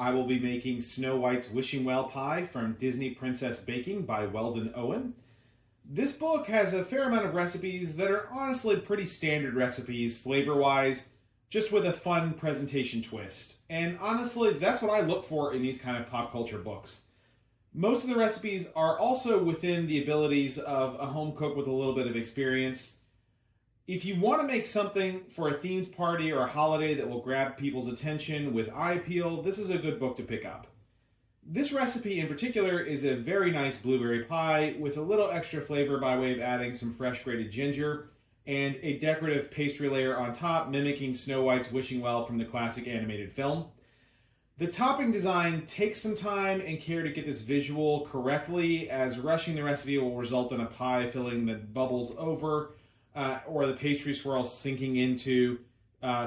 I will be making Snow White's Wishing Well Pie from Disney Princess Baking by Weldon Owen. This book has a fair amount of recipes that are honestly pretty standard recipes, flavor-wise, just with a fun presentation twist. And honestly, that's what I look for in these kind of pop culture books. Most of the recipes are also within the abilities of a home cook with a little bit of experience. If you want to make something for a themed party or a holiday that will grab people's attention with eye appeal, this is a good book to pick up. This recipe in particular is a very nice blueberry pie with a little extra flavor by way of adding some fresh grated ginger and a decorative pastry layer on top mimicking Snow White's Wishing Well from the classic animated film. The topping design takes some time and care to get this visual correctly, as rushing the recipe will result in a pie filling that bubbles over or the pastry swirls sinking into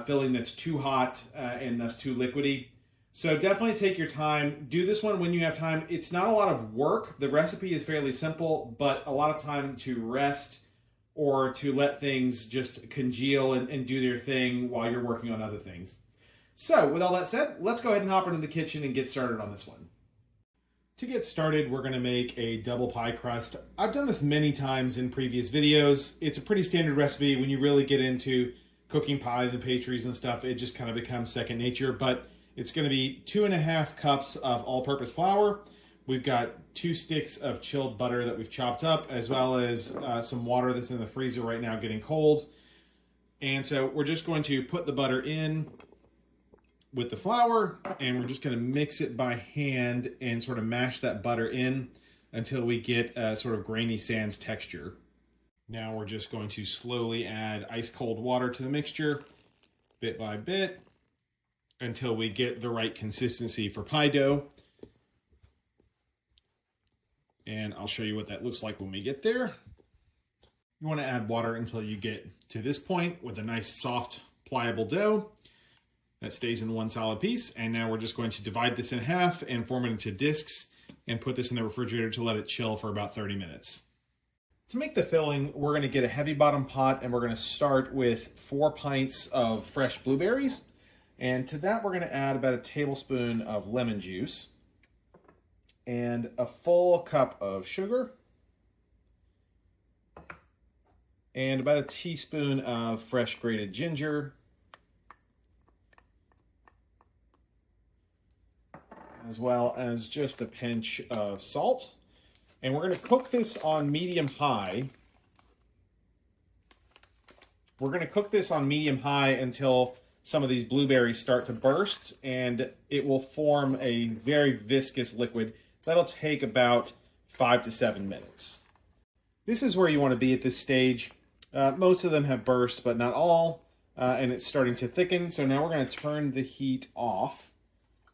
filling that's too hot and thus too liquidy. So definitely take your time. Do this one when you have time. It's not a lot of work. The recipe is fairly simple, but a lot of time to rest or to let things just congeal and do their thing while you're working on other things. So with all that said, let's go ahead and hop into the kitchen and get started on this one. To get started, we're going to make a double pie crust. I've done this many times in previous videos. It's a pretty standard recipe. When you really get into cooking pies and pastries and stuff, it just kind of becomes second nature. But it's going to be 2.5 cups of all-purpose flour. We've got 2 sticks of chilled butter that we've chopped up, as well as some water that's in the freezer right now getting cold. And so we're just going to put the butter in with the flour, and we're just going to mix it by hand and sort of mash that butter in until we get a sort of grainy sans texture. Now we're just going to slowly add ice cold water to the mixture bit by bit until we get the right consistency for pie dough. And I'll show you what that looks like when we get there. You want to add water until you get to this point with a nice soft pliable dough that stays in one solid piece. And now we're just going to divide this in half and form it into discs and put this in the refrigerator to let it chill for about 30 minutes. To make the filling, we're going to get a heavy bottom pot and we're going to start with 4 pints of fresh blueberries. And to that, we're going to add about a tablespoon of lemon juice and a full cup of sugar and about a teaspoon of fresh grated ginger, as well as just a pinch of salt. And we're going to cook this on medium-high. We're going to cook this on medium-high until some of these blueberries start to burst, and it will form a very viscous liquid. That'll take about 5 to 7 minutes. This is where you want to be at this stage. Most of them have burst, but not all, and it's starting to thicken. So now we're going to turn the heat off.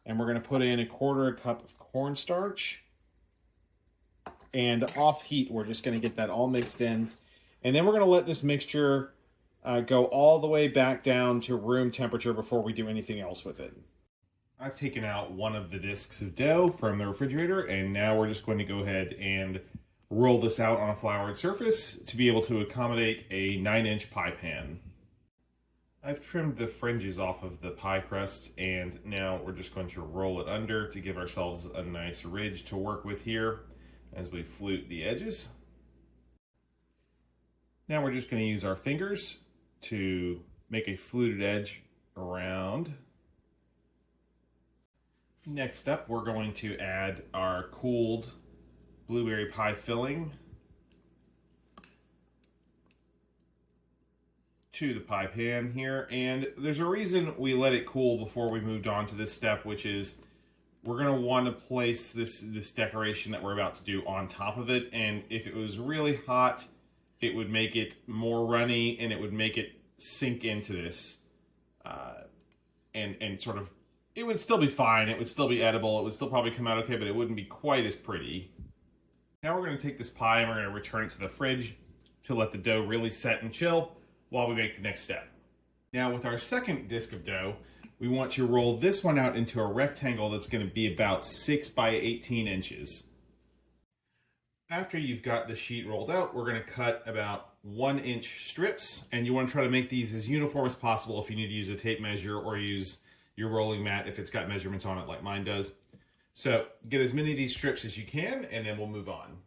And we're going to put in 1/4 cup of cornstarch. And off heat, we're just going to get that all mixed in. And then we're going to let this mixture go all the way back down to room temperature before we do anything else with it. I've taken out one of the discs of dough from the refrigerator, and now we're just going to go ahead and roll this out on a floured surface to be able to accommodate a 9-inch pie pan. I've trimmed the fringes off of the pie crust, and now we're just going to roll it under to give ourselves a nice ridge to work with here as we flute the edges. Now we're just going to use our fingers to make a fluted edge around. Next up, we're going to add our cooled blueberry pie filling to the pie pan here, and there's a reason we let it cool before we moved on to this step, which is we're going to want to place this decoration that we're about to do on top of it, and if it was really hot, it would make it more runny and it would make it sink into this and sort of, it would still be fine, it would still be edible, it would still probably come out okay, but it wouldn't be quite as pretty. Now we're going to take this pie and we're going to return it to the fridge to let the dough really set and chill while we make the next step. Now with our second disc of dough, we want to roll this one out into a rectangle that's going to be about 6 by 18 inches. After you've got the sheet rolled out, we're going to cut about 1-inch strips, and you want to try to make these as uniform as possible if you need to use a tape measure or use your rolling mat if it's got measurements on it like mine does. So get as many of these strips as you can, and then we'll move on.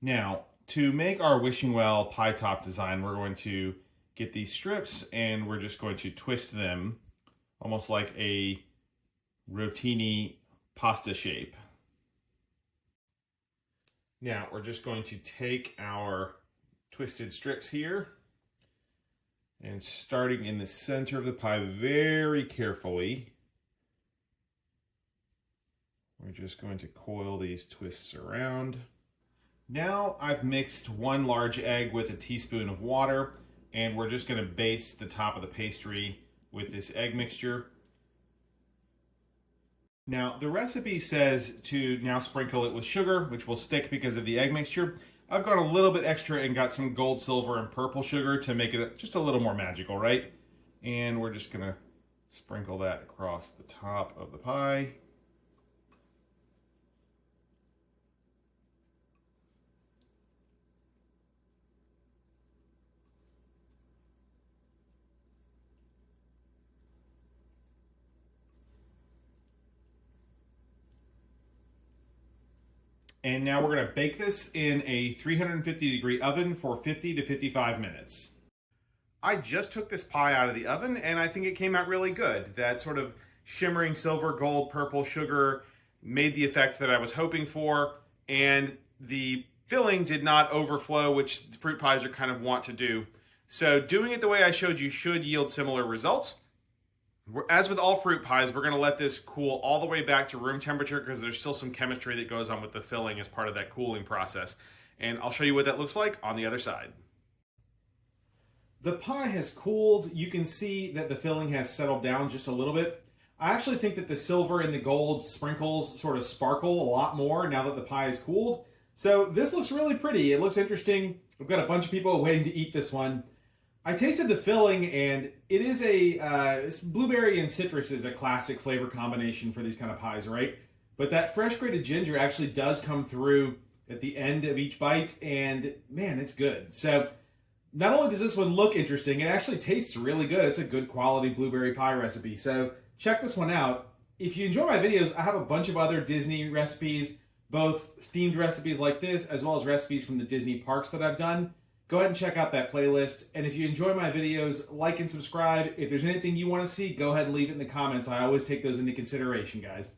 Now, to make our wishing well pie top design, we're going to get these strips and we're just going to twist them almost like a rotini pasta shape. Now, we're just going to take our twisted strips here and starting in the center of the pie very carefully, we're just going to coil these twists around. Now I've mixed 1 large egg with a teaspoon of water, and we're just going to baste the top of the pastry with this egg mixture. Now the recipe says to now sprinkle it with sugar, which will stick because of the egg mixture. I've gone a little bit extra and got some gold, silver, and purple sugar to make it just a little more magical, right? And we're just going to sprinkle that across the top of the pie. And now we're going to bake this in a 350-degree oven for 50 to 55 minutes. I just took this pie out of the oven and I think it came out really good. That sort of shimmering silver, gold, purple sugar made the effect that I was hoping for, and the filling did not overflow, which fruit pies are kind of want to do. So doing it the way I showed you should yield similar results. As with all fruit pies, we're going to let this cool all the way back to room temperature because there's still some chemistry that goes on with the filling as part of that cooling process. And I'll show you what that looks like on the other side. The pie has cooled. You can see that the filling has settled down just a little bit. I actually think that the silver and the gold sprinkles sort of sparkle a lot more now that the pie is cooled. So this looks really pretty. It looks interesting. We've got a bunch of people waiting to eat this one. I tasted the filling, and it is it's blueberry and citrus is a classic flavor combination for these kind of pies, right? But that fresh grated ginger actually does come through at the end of each bite, and man, it's good. So not only does this one look interesting, it actually tastes really good. It's a good quality blueberry pie recipe. So check this one out. If you enjoy my videos, I have a bunch of other Disney recipes, both themed recipes like this, as well as recipes from the Disney parks that I've done. Go ahead and check out that playlist. And if you enjoy my videos, like and subscribe. If there's anything you want to see, go ahead and leave it in the comments. I always take those into consideration, guys.